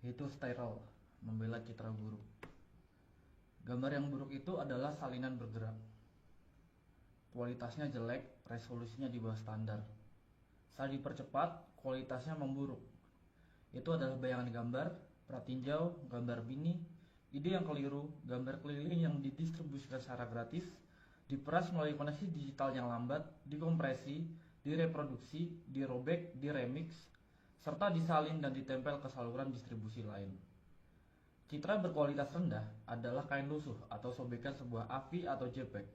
yaitu steril, membela citra buruk. Gambar yang buruk itu adalah salinan bergerak. Kualitasnya jelek, resolusinya di bawah standar. Saat dipercepat, kualitasnya memburuk. Itu adalah bayangan gambar, pratinjau, gambar bini, ide yang keliru, gambar keliling yang didistribusikan secara gratis, diperas melalui koneksi digital yang lambat, dikompresi, direproduksi, dirobek, diremix, serta disalin dan ditempel ke saluran distribusi lain. Citra berkualitas rendah adalah kain lusuh atau sobekan sebuah AVI atau JPEG.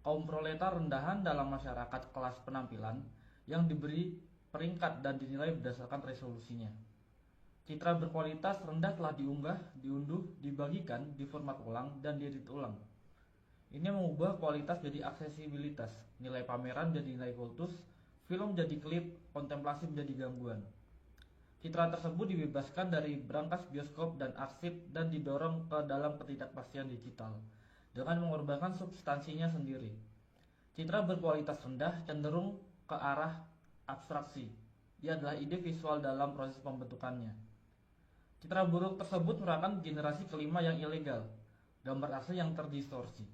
Kaum proletar rendahan dalam masyarakat kelas penampilan yang diberi peringkat dan dinilai berdasarkan resolusinya. Citra berkualitas rendah telah diunggah, diunduh, dibagikan, diformat ulang, dan diedit ulang. Ini mengubah kualitas jadi aksesibilitas, nilai pameran jadi nilai kultus, film jadi klip, kontemplasi menjadi gangguan. Citra tersebut dibebaskan dari brankas bioskop dan arsip dan didorong ke dalam ketidakpastian digital dengan mengorbankan substansinya sendiri. Citra berkualitas rendah cenderung ke arah abstraksi. Dia adalah ide visual dalam proses pembentukannya. Citra buruk tersebut merupakan generasi kelima yang ilegal, gambar asli yang terdistorsi.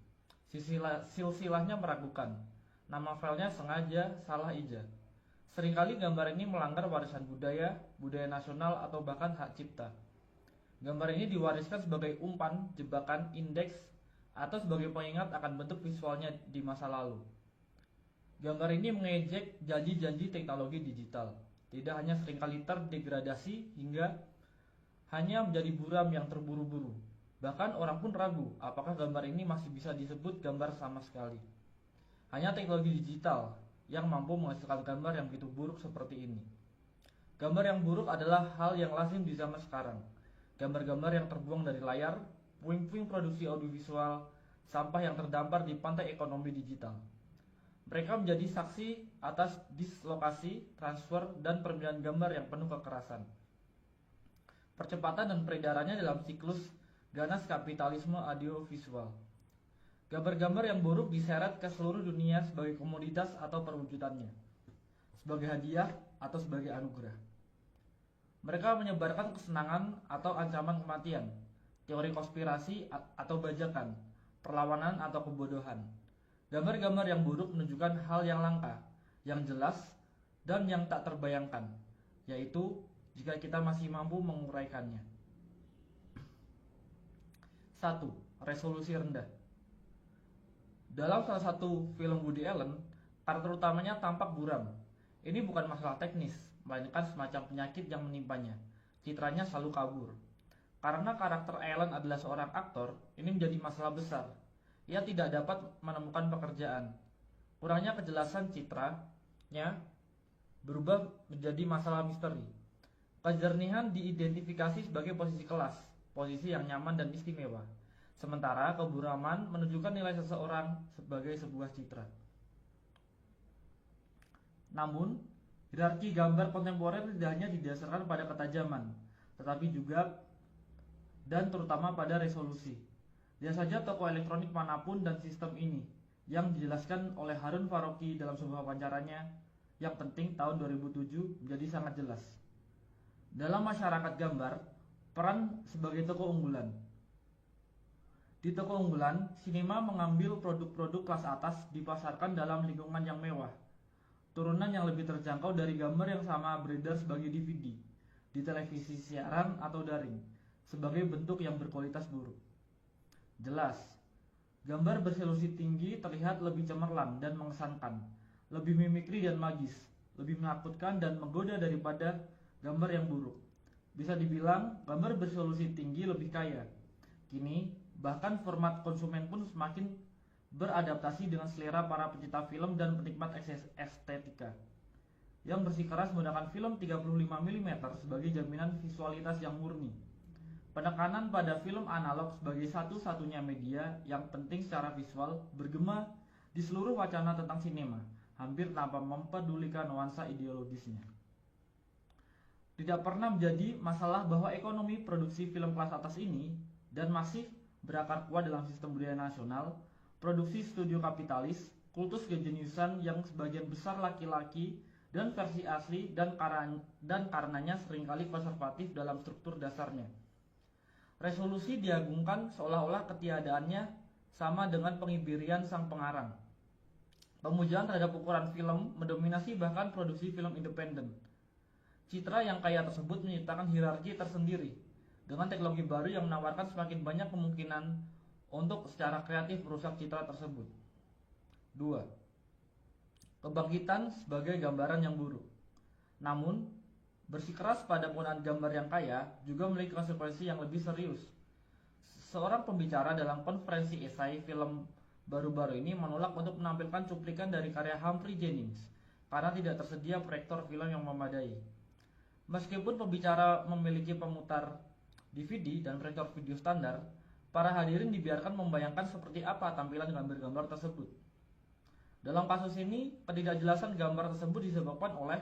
Silsilahnya meragukan, nama filenya sengaja salah ijazah. Seringkali gambar ini melanggar warisan budaya, budaya nasional, atau bahkan hak cipta. Gambar ini diwariskan sebagai umpan, jebakan, indeks, atau sebagai pengingat akan bentuk visualnya di masa lalu. Gambar ini mengejek janji-janji teknologi digital. Tidak hanya seringkali terdegradasi hingga hanya menjadi buram yang terburu-buru. Bahkan orang pun ragu apakah gambar ini masih bisa disebut gambar sama sekali. Hanya teknologi digital yang mampu menghasilkan gambar yang begitu buruk seperti ini. Gambar yang buruk adalah hal yang lazim di zaman sekarang. Gambar-gambar yang terbuang dari layar, puing-puing produksi audiovisual, sampah yang terdampar di pantai ekonomi digital. Mereka menjadi saksi atas dislokasi, transfer, dan permintaan gambar yang penuh kekerasan. Percepatan dan peredarannya dalam siklus ganas kapitalisme audiovisual. Gambar-gambar yang buruk diseret ke seluruh dunia sebagai komoditas atau perwujudannya, sebagai hadiah atau sebagai anugerah. Mereka menyebarkan kesenangan atau ancaman kematian, teori konspirasi atau bajakan, perlawanan atau kebodohan. Gambar-gambar yang buruk menunjukkan hal yang langka, yang jelas, dan yang tak terbayangkan, yaitu jika kita masih mampu menguraikannya. 1. Resolusi rendah. Dalam salah satu film Woody Allen, karakter utamanya tampak buram. Ini bukan masalah teknis, melainkan semacam penyakit yang menimpanya. Citranya selalu kabur. Karena karakter Allen adalah seorang aktor, ini menjadi masalah besar. Ia tidak dapat menemukan pekerjaan. Kurangnya kejelasan citranya berubah menjadi masalah misteri. Kejernihan diidentifikasi sebagai posisi kelas, posisi yang nyaman dan istimewa. Sementara keburaman menunjukkan nilai seseorang sebagai sebuah citra. Namun, hierarki gambar kontemporer tidak hanya didasarkan pada ketajaman, tetapi juga dan terutama pada resolusi. Lihat saja toko elektronik manapun dan sistem ini, yang dijelaskan oleh Harun Faroqi dalam sebuah wawancaranya yang penting tahun 2007 menjadi sangat jelas. Dalam masyarakat gambar, peran sebagai toko unggulan. Di toko unggulan, sinema mengambil produk-produk kelas atas dipasarkan dalam lingkungan yang mewah. Turunan yang lebih terjangkau dari gambar yang sama beredar sebagai DVD, di televisi siaran atau daring, sebagai bentuk yang berkualitas buruk. Jelas, gambar beresolusi tinggi terlihat lebih cemerlang dan mengesankan, lebih mimikri dan magis, lebih menakutkan dan menggoda daripada gambar yang buruk. Bisa dibilang, gambar beresolusi tinggi lebih kaya. Kini, bahkan format konsumen pun semakin beradaptasi dengan selera para pecinta film dan penikmat estetika yang bersikeras menggunakan film 35 mm sebagai jaminan visualitas yang murni. Penekanan pada film analog sebagai satu-satunya media yang penting secara visual bergema di seluruh wacana tentang sinema, hampir tanpa mempedulikan nuansa ideologisnya. Tidak pernah menjadi masalah bahwa ekonomi produksi film kelas atas ini dan masih berakar kuat dalam sistem budaya nasional, produksi studio kapitalis, kultus kejeniusan yang sebagian besar laki-laki dan versi asli dan karenanya seringkali konservatif dalam struktur dasarnya. Resolusi diagungkan seolah-olah ketiadaannya sama dengan pengibirian sang pengarang. Pemujaan terhadap ukuran film mendominasi bahkan produksi film independen. Citra yang kaya tersebut menciptakan hierarki tersendiri dengan teknologi baru yang menawarkan semakin banyak kemungkinan untuk secara kreatif merusak citra tersebut. 2. Kebangkitan sebagai gambaran yang buruk. Namun, bersikeras pada penggunaan gambar yang kaya juga memiliki konsekuensi yang lebih serius. Seorang pembicara dalam konferensi esai film baru-baru ini menolak untuk menampilkan cuplikan dari karya Humphrey Jennings karena tidak tersedia proyektor film yang memadai. Meskipun pembicara memiliki pemutar DVD dan proyektor video standar, para hadirin dibiarkan membayangkan seperti apa tampilan gambar-gambar tersebut. Dalam kasus ini, ketidakjelasan gambar tersebut disebabkan oleh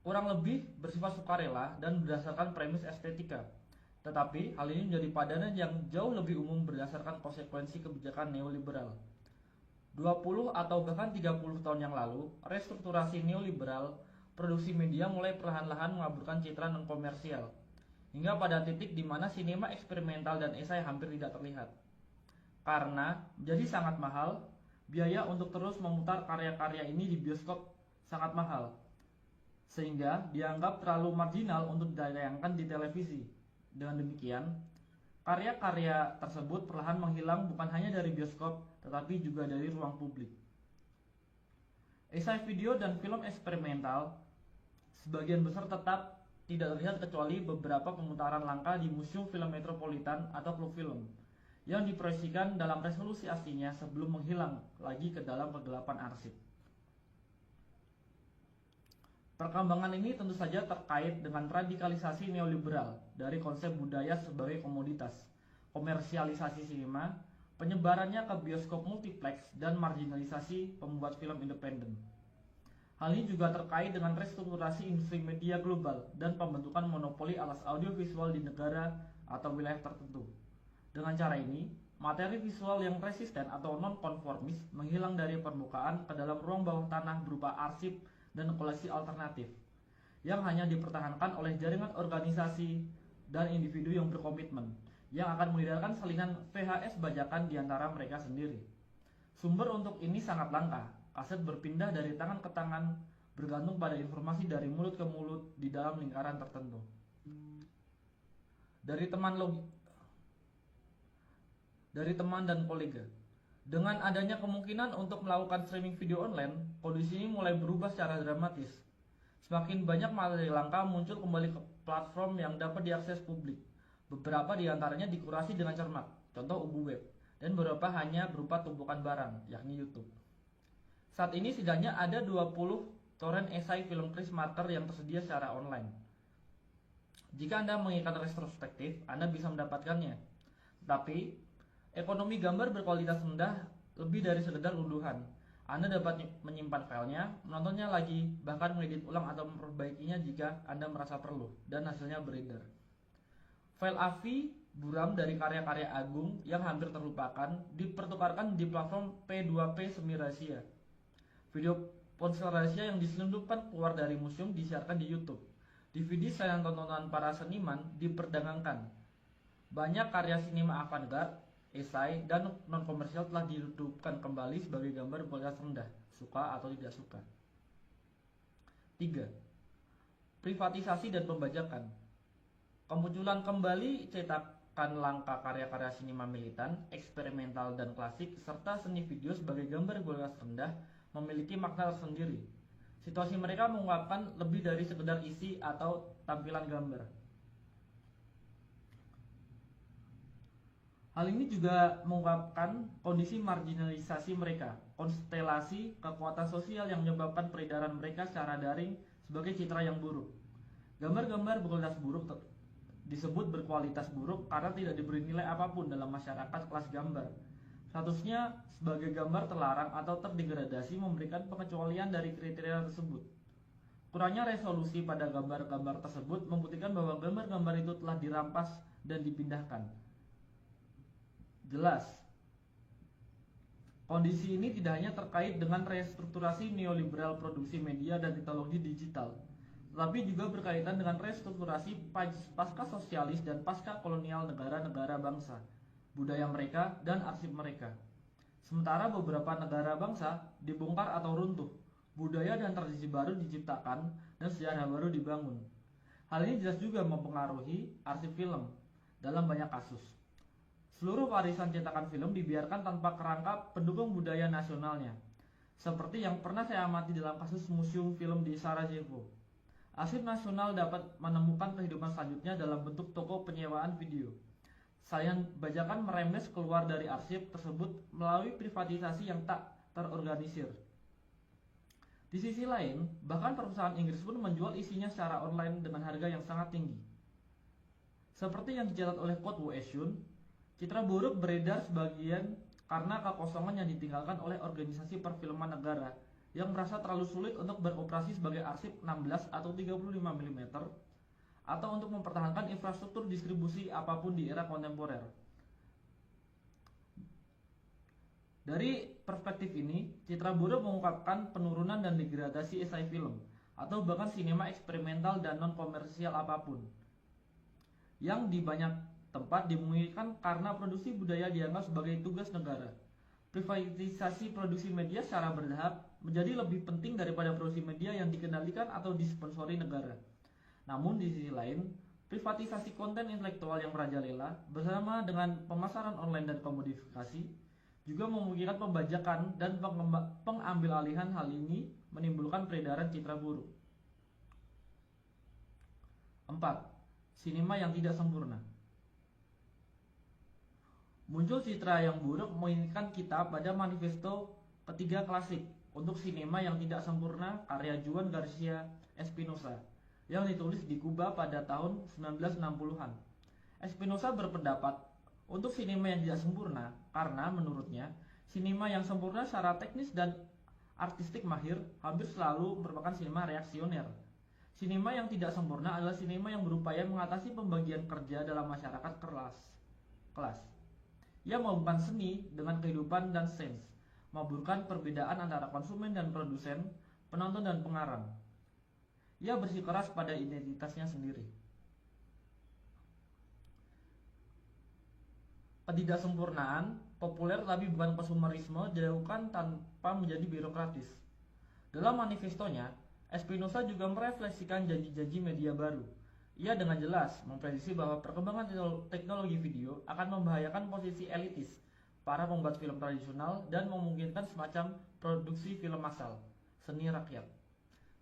kurang lebih bersifat sukarela dan berdasarkan premis estetika. Tetapi hal ini menjadi padanan yang jauh lebih umum berdasarkan konsekuensi kebijakan neoliberal. 20 atau bahkan 30 tahun yang lalu, restrukturasi neoliberal produksi media mulai perlahan-lahan mengaburkan citra non-komersial, hingga pada titik di mana sinema eksperimental dan esai hampir tidak terlihat. Karena jadi sangat mahal, biaya untuk terus memutar karya-karya ini di bioskop sangat mahal, sehingga dianggap terlalu marginal untuk ditayangkan di televisi. Dengan demikian, karya-karya tersebut perlahan menghilang bukan hanya dari bioskop, tetapi juga dari ruang publik. Esai video dan film eksperimental sebagian besar tetap tidak terlihat kecuali beberapa pemutaran langka di Museum Film Metropolitan atau klub film yang diproyeksikan dalam resolusi aslinya sebelum menghilang lagi ke dalam kegelapan arsip. Perkembangan ini tentu saja terkait dengan radikalisasi neoliberal dari konsep budaya sebagai komoditas, komersialisasi sinema, penyebarannya ke bioskop multiplex, dan marginalisasi pembuat film independen. Hal ini juga terkait dengan restrukturasi industri media global dan pembentukan monopoli alas audiovisual di negara atau wilayah tertentu. Dengan cara ini, materi visual yang resisten atau non-konformis menghilang dari permukaan ke dalam ruang bawah tanah berupa arsip dan koleksi alternatif yang hanya dipertahankan oleh jaringan organisasi dan individu yang berkomitmen yang akan menghidupkan salinan VHS bajakan di antara mereka sendiri. Sumber untuk ini sangat langka. Kaset berpindah dari tangan ke tangan bergantung pada informasi dari mulut ke mulut di dalam lingkaran tertentu. Dari teman dan kolega. Dengan adanya kemungkinan untuk melakukan streaming video online, kondisi ini mulai berubah secara dramatis. Semakin banyak materi langka muncul kembali ke platform yang dapat diakses publik. Beberapa di antaranya dikurasi dengan cermat, contoh Ubu Web, dan beberapa hanya berupa tumpukan barang, yakni YouTube. Saat ini setidaknya ada 20 torrent esai film Chris Marker yang tersedia secara online. Jika Anda menginginkan retrospektif, Anda bisa mendapatkannya. Tetapi ekonomi gambar berkualitas rendah lebih dari sekedar unduhan. Anda dapat menyimpan filenya, menontonnya lagi, bahkan mengedit ulang atau memperbaikinya jika Anda merasa perlu, dan hasilnya beredar. File AVI buram dari karya-karya agung yang hampir terlupakan dipertukarkan di platform P2P semi rahasia. Video ponsel rahasia yang diselundupkan keluar dari museum disiarkan di YouTube. DVD sayang tontonan para seniman diperdagangkan. Banyak karya sinema avant-garde, esai, dan non-komersial telah dihidupkan kembali sebagai gambar berkualitas rendah, suka atau tidak suka. 3. Privatisasi dan pembajakan. Kemunculan kembali cetakan langka karya-karya sinema militan, eksperimental, dan klasik, serta seni video sebagai gambar berkualitas rendah memiliki makna tersendiri. Situasi mereka mengungkapkan lebih dari sekedar isi atau tampilan gambar. Hal ini juga mengungkapkan kondisi marginalisasi mereka, konstelasi kekuatan sosial yang menyebabkan peredaran mereka secara daring sebagai citra yang buruk. Gambar-gambar berkualitas buruk disebut berkualitas buruk karena tidak diberi nilai apapun dalam masyarakat kelas gambar. Statusnya sebagai gambar terlarang atau terdegradasi memberikan pengecualian dari kriteria tersebut. Kurangnya resolusi pada gambar-gambar tersebut membuktikan bahwa gambar-gambar itu telah dirampas dan dipindahkan. Jelas, Kondisi ini tidak hanya terkait dengan restrukturasi neoliberal produksi media dan teknologi digital, tetapi juga berkaitan dengan restrukturasi pasca sosialis dan pasca kolonial negara-negara bangsa, budaya mereka, dan arsip mereka. Sementara beberapa negara bangsa dibongkar atau runtuh, budaya dan tradisi baru diciptakan, dan sejarah baru dibangun. Hal ini jelas juga mempengaruhi arsip film dalam banyak kasus. Seluruh warisan cetakan film dibiarkan tanpa kerangka pendukung budaya nasionalnya, seperti yang pernah saya amati dalam kasus museum film di Sarajevo. Arsip nasional dapat menemukan kehidupan selanjutnya dalam bentuk toko penyewaan video. Salian bajakan meremes keluar dari arsip tersebut melalui privatisasi yang tak terorganisir. Di sisi lain, bahkan perusahaan Inggris pun menjual isinya secara online dengan harga yang sangat tinggi. Seperti yang dicatat oleh Kurt Wieschun, citra buruk beredar sebagian karena kekosongan yang ditinggalkan oleh organisasi perfilman negara yang merasa terlalu sulit untuk beroperasi sebagai arsip 16 atau 35 mm atau untuk mempertahankan infrastruktur distribusi apapun di era kontemporer. Dari perspektif ini, citra buruk mengungkapkan penurunan dan degradasi esai film atau bahkan sinema eksperimental dan non-komersial apapun yang di banyak tempat dimungkinkan karena produksi budaya dianggap sebagai tugas negara. Privatisasi produksi media secara bertahap menjadi lebih penting daripada produksi media yang dikendalikan atau disponsori negara. Namun di sisi lain, privatisasi konten intelektual yang merajalela bersama dengan pemasaran online dan komodifikasi juga memungkinkan pembajakan dan pengambil alihan. Hal ini menimbulkan peredaran citra buruk. 4. Sinema yang tidak sempurna. Muncul citra yang buruk mengingatkan kita pada manifesto ketiga klasik untuk sinema yang tidak sempurna karya Juan Garcia Espinosa yang ditulis di Kuba pada tahun 1960-an. Espinosa berpendapat untuk sinema yang tidak sempurna karena menurutnya sinema yang sempurna secara teknis dan artistik mahir hampir selalu merupakan sinema reaksioner. Sinema yang tidak sempurna adalah sinema yang berupaya mengatasi pembagian kerja dalam masyarakat kelas. Ia menghubungkan seni dengan kehidupan dan sains, memburukkan perbedaan antara konsumen dan produsen, penonton dan pengarang. Ia bersikeras pada identitasnya sendiri. Ketidaksempurnaan populer tapi bukan konsumerisme dilakukan tanpa menjadi birokratis. Dalam manifestonya, Espinosa juga merefleksikan janji-janji media baru. Ia dengan jelas memprediksi bahwa perkembangan teknologi video akan membahayakan posisi elitis para pembuat film tradisional dan memungkinkan semacam produksi film massal, seni rakyat.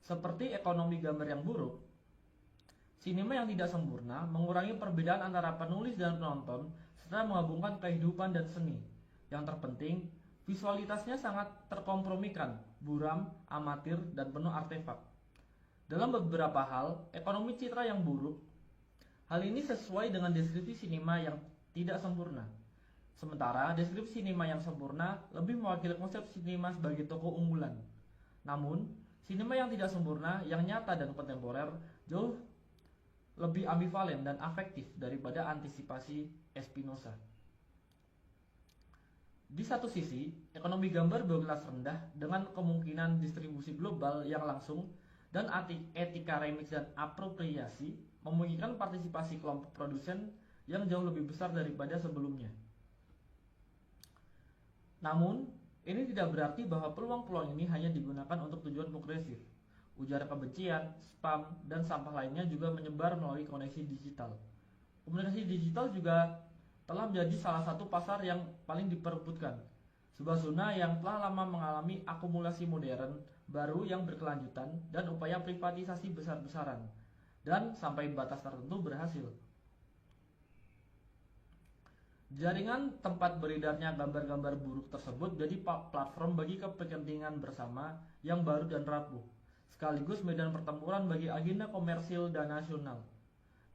Seperti ekonomi gambar yang buruk, sinema yang tidak sempurna mengurangi perbedaan antara penulis dan penonton serta menggabungkan kehidupan dan seni. Yang terpenting, visualitasnya sangat terkompromikan, buram, amatir, dan penuh artefak. Dalam beberapa hal, ekonomi citra yang buruk, hal ini sesuai dengan deskripsi sinema yang tidak sempurna. Sementara deskripsi sinema yang sempurna lebih mewakili konsep sinema sebagai toko unggulan. Namun, sinema yang tidak sempurna, yang nyata dan kontemporer, jauh lebih ambivalen dan afektif daripada antisipasi Espinosa. Di satu sisi, ekonomi gambar berkelas rendah dengan kemungkinan distribusi global yang langsung dan etika remix dan apropriasi memungkinkan partisipasi kelompok produsen yang jauh lebih besar daripada sebelumnya. Namun, ini tidak berarti bahwa peluang-peluang ini hanya digunakan untuk tujuan progresif. Ujaran kebencian, spam, dan sampah lainnya juga menyebar melalui koneksi digital. Komunikasi digital juga telah menjadi salah satu pasar yang paling diperebutkan. Sebuah zona yang telah lama mengalami akumulasi modern baru yang berkelanjutan dan upaya privatisasi besar-besaran, dan sampai batas tertentu berhasil. Jaringan tempat beredarnya gambar-gambar buruk tersebut jadi platform bagi kepentingan bersama yang baru dan rapuh, sekaligus medan pertempuran bagi agenda komersil dan nasional.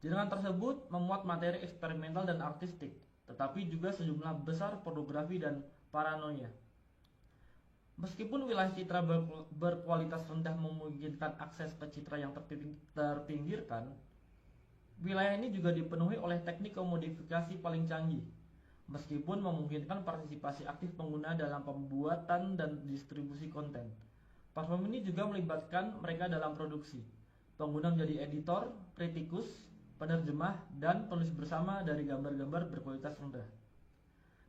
Jaringan tersebut memuat materi eksperimental dan artistik, tetapi juga sejumlah besar pornografi dan paranoia. Meskipun wilayah citra berkualitas rendah memungkinkan akses ke citra yang terpinggirkan, wilayah ini juga dipenuhi oleh teknik komodifikasi paling canggih. meskipun memungkinkan partisipasi aktif pengguna dalam pembuatan dan distribusi konten. Platform ini juga melibatkan mereka dalam produksi. Pengguna menjadi editor, kritikus, penerjemah, dan penulis bersama dari gambar-gambar berkualitas rendah.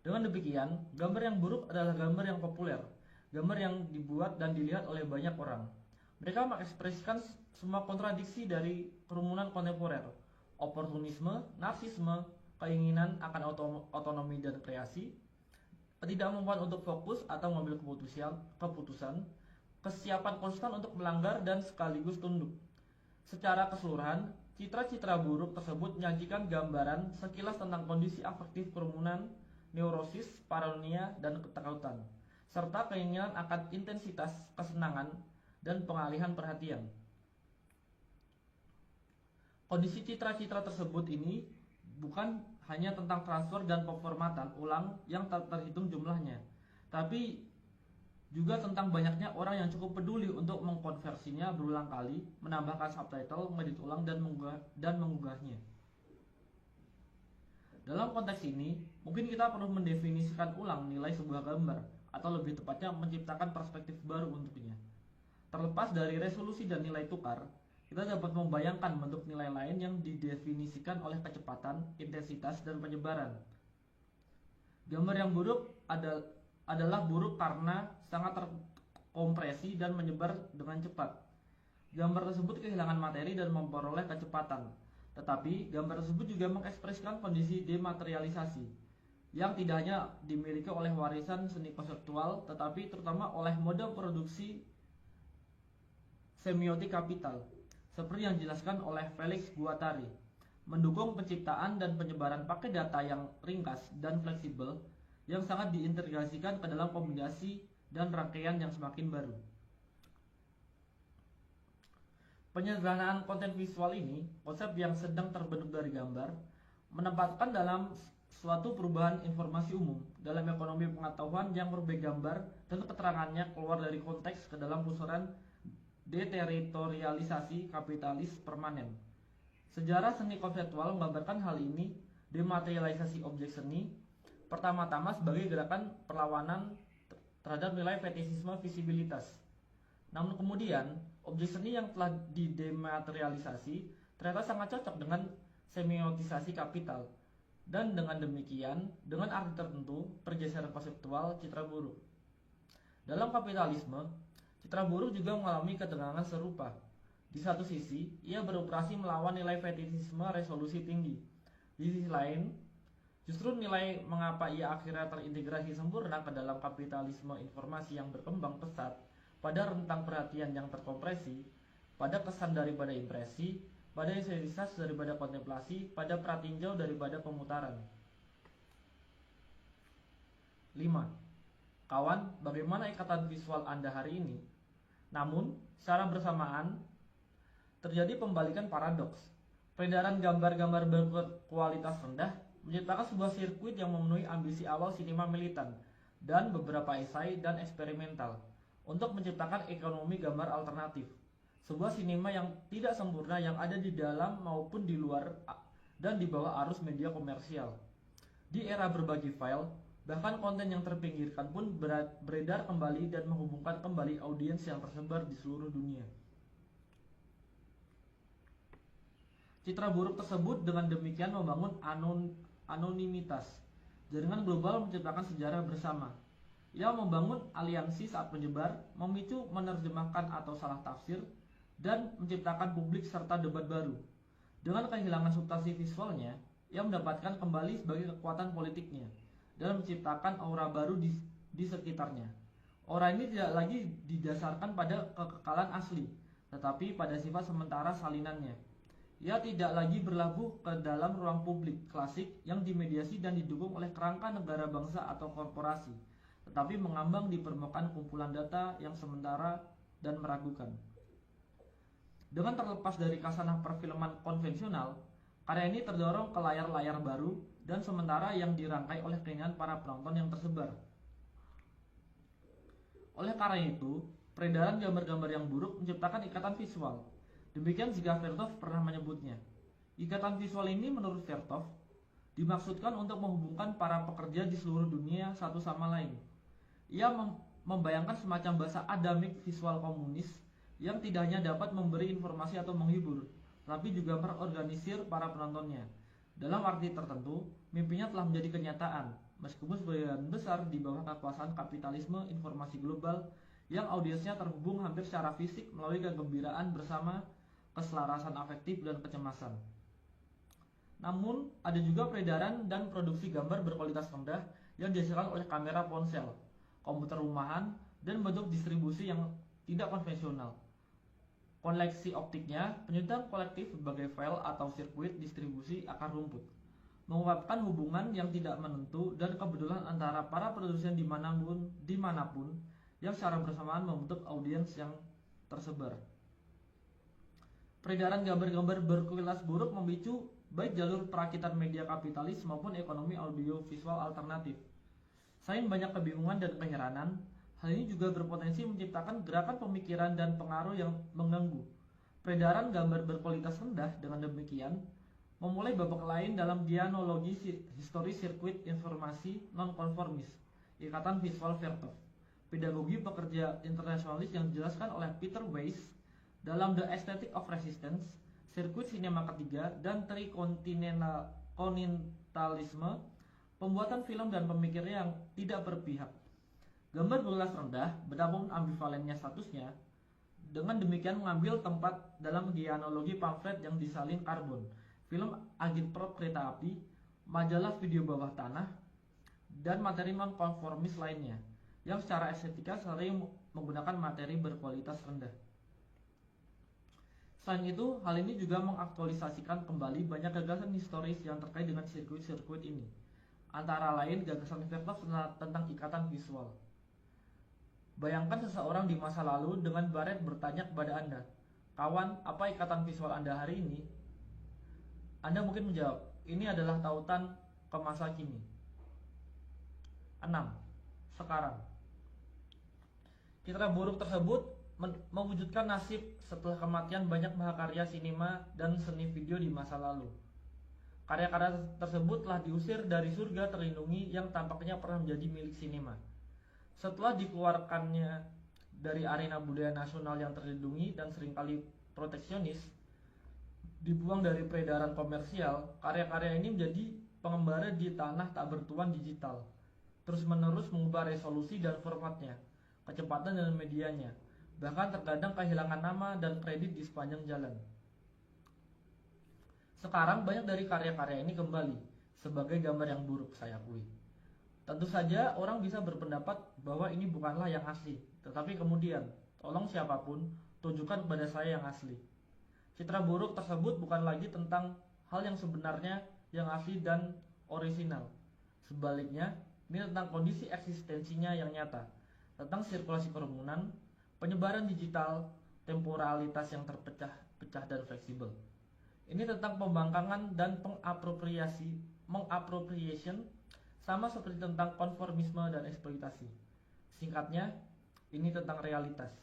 Dengan demikian, gambar yang buruk adalah gambar yang populer, gambar yang dibuat dan dilihat oleh banyak orang. Mereka mengekspresikan semua kontradiksi dari kerumunan kontemporer, oportunisme, narsisme, keinginan akan otonomi dan kreasi, ketidakmampuan untuk fokus atau mengambil keputusan, kesiapan konstan untuk melanggar dan sekaligus tunduk. Secara keseluruhan, citra-citra buruk tersebut menyajikan gambaran sekilas tentang kondisi afektif kerumunan, neurosis, paranoia, dan ketakutan, serta keinginan akan intensitas kesenangan dan pengalihan perhatian. Kondisi citra-citra tersebut ini bukan hanya tentang transfer dan pemformatan ulang yang tak terhitung jumlahnya, tapi juga tentang banyaknya orang yang cukup peduli untuk mengkonversinya berulang kali, menambahkan subtitle, mengedit ulang, dan mengunggahnya. Dalam konteks ini, mungkin kita perlu mendefinisikan ulang nilai sebuah gambar, atau lebih tepatnya menciptakan perspektif baru untuknya. Terlepas dari resolusi dan nilai tukar, kita dapat membayangkan bentuk nilai lain yang didefinisikan oleh kecepatan, intensitas, dan penyebaran. Gambar yang buruk adalah buruk karena sangat terkompresi dan menyebar dengan cepat. Gambar tersebut kehilangan materi dan memperoleh kecepatan. Tetapi gambar tersebut juga mengekspresikan kondisi dematerialisasi yang tidak hanya dimiliki oleh warisan seni konseptual, tetapi terutama oleh mode produksi semiotik kapital, seperti yang dijelaskan oleh Felix Guattari, mendukung penciptaan dan penyebaran paket data yang ringkas dan fleksibel yang sangat diintegrasikan ke dalam kombinasi dan rangkaian yang semakin baru. Penyederhanaan konten visual ini, konsep yang sedang terbentuk dari gambar, menempatkan dalam suatu perubahan informasi umum dalam ekonomi pengetahuan yang berbagai gambar dan keterangannya keluar dari konteks ke dalam pusaran deteritorialisasi kapitalis permanen. Sejarah seni konseptual menggambarkan hal ini, dematerialisasi objek seni, pertama-tama sebagai gerakan perlawanan terhadap nilai fetisisme visibilitas. Namun kemudian, objek seni yang telah didematerialisasi ternyata sangat cocok dengan semiotisasi kapital. Dan dengan demikian, dengan arti tertentu, pergeseran konseptual citra buruk. Dalam kapitalisme, citra buruk juga mengalami ketegangan serupa. Di satu sisi, ia beroperasi melawan nilai fetisisme resolusi tinggi. Di sisi lain, justru nilai mengapa ia akhirnya terintegrasi sempurna ke dalam kapitalisme informasi yang berkembang pesat, pada rentang perhatian yang terkompresi, pada kesan daripada impresi, pada estetisas daripada kontemplasi, pada pratinjau daripada pemutaran. 5. Kawan, bagaimana ikatan visual Anda hari ini? Namun, secara bersamaan, terjadi pembalikan paradoks. Peredaran gambar-gambar berkualitas rendah menciptakan sebuah sirkuit yang memenuhi ambisi awal sinema militan dan beberapa esai dan eksperimental untuk menciptakan ekonomi gambar alternatif, sebuah sinema yang tidak sempurna yang ada di dalam maupun di luar dan di bawah arus media komersial. Di era berbagi file, bahkan konten yang terpinggirkan pun beredar kembali dan menghubungkan kembali audiens yang tersebar di seluruh dunia. Citra buruk tersebut dengan demikian membangun anonimitas. Jaringan global menciptakan sejarah bersama. Ia membangun aliansi saat menyebar, memicu menerjemahkan atau salah tafsir, dan menciptakan publik serta debat baru. Dengan kehilangan substansi visualnya, ia mendapatkan kembali sebagai kekuatan politiknya dan menciptakan aura baru di sekitarnya. Aura ini tidak lagi didasarkan pada kekekalan asli, tetapi pada sifat sementara salinannya. Ia tidak lagi berlabuh ke dalam ruang publik klasik yang dimediasi dan didukung oleh kerangka negara bangsa atau korporasi, tetapi mengambang di permukaan kumpulan data yang sementara dan meragukan. Dengan terlepas dari kasanah perfilman konvensional, karya ini terdorong ke layar-layar baru dan sementara yang dirangkai oleh keinginan para penonton yang tersebar. Oleh karena itu, peredaran gambar-gambar yang buruk menciptakan ikatan visual. Demikian jika Vertov pernah menyebutnya. Ikatan visual ini menurut Vertov dimaksudkan untuk menghubungkan para pekerja di seluruh dunia satu sama lain. Ia membayangkan semacam bahasa adamik visual komunis yang tidak hanya dapat memberi informasi atau menghibur, tapi juga merorganisir para penontonnya. Dalam arti tertentu, mimpinya telah menjadi kenyataan, meskipun sebagian besar di bawah kekuasaan kapitalisme informasi global yang audiensnya terhubung hampir secara fisik melalui kegembiraan bersama, keselarasan afektif, dan kecemasan. Namun, ada juga peredaran dan produksi gambar berkualitas rendah yang dihasilkan oleh kamera ponsel, komputer rumahan, dan bentuk distribusi yang tidak konvensional. Koneksi optiknya, penyusunan kolektif sebagai file atau sirkuit distribusi akar rumput, mengungkapkan hubungan yang tidak menentu dan kebetulan antara para produsen dimanapun yang secara bersamaan membentuk audiens yang tersebar. Peredaran gambar-gambar berkualitas buruk memicu baik jalur perakitan media kapitalis maupun ekonomi audiovisual alternatif. Selain banyak kebingungan dan keheranan, hal ini juga berpotensi menciptakan gerakan pemikiran dan pengaruh yang mengganggu. Peredaran gambar berkualitas rendah dengan demikian memulai babak lain dalam dianologi histori sirkuit informasi nonkonformis, Ikatan Visual Vertov, pedagogi pekerja internasionalis yang dijelaskan oleh Peter Weiss dalam The Aesthetic of Resistance, sirkuit sinema ketiga, dan trikontinentalisme, pembuatan film dan pemikirnya yang tidak berpihak. Gambar berkualitas rendah, betapapun ambivalennya statusnya, dengan demikian mengambil tempat dalam dianologi pamflet yang disalin karbon, film agitprop kereta api, majalah video bawah tanah, dan materi non-konformis lainnya, yang secara estetika sering menggunakan materi berkualitas rendah. Selain itu, hal ini juga mengaktualisasikan kembali banyak gagasan historis yang terkait dengan sirkuit-sirkuit ini. Antara lain gagasan Vertov tentang ikatan visual. Bayangkan seseorang di masa lalu dengan baret bertanya kepada Anda, "Kawan, apa ikatan visual Anda hari ini?" Anda mungkin menjawab, "Ini adalah tautan ke masa kini." 6. Sekarang. Citra buruk tersebut mewujudkan nasib setelah kematian banyak mahakarya sinema dan seni video di masa lalu. Karya-karya tersebut telah diusir dari surga terlindungi yang tampaknya pernah menjadi milik sinema. Setelah dikeluarkannya dari arena budaya nasional yang terlindungi dan seringkali proteksionis, dibuang dari peredaran komersial, karya-karya ini menjadi pengembara di tanah tak bertuan digital, terus-menerus mengubah resolusi dan formatnya, kecepatan dan medianya, bahkan terkadang kehilangan nama dan kredit di sepanjang jalan. Sekarang banyak dari karya-karya ini kembali sebagai gambar yang buruk, saya akui. Tentu saja orang bisa berpendapat bahwa ini bukanlah yang asli, tetapi kemudian, tolong siapapun, tunjukkan kepada saya yang asli. Citra buruk tersebut bukan lagi tentang hal yang sebenarnya yang asli dan orisinal. Sebaliknya, ini tentang kondisi eksistensinya yang nyata, tentang sirkulasi kerumunan, penyebaran digital, temporalitas yang terpecah-pecah dan fleksibel. Ini tentang pembangkangan dan mengappropriation, sama seperti tentang konformisme dan eksploitasi. Singkatnya, ini tentang realitas.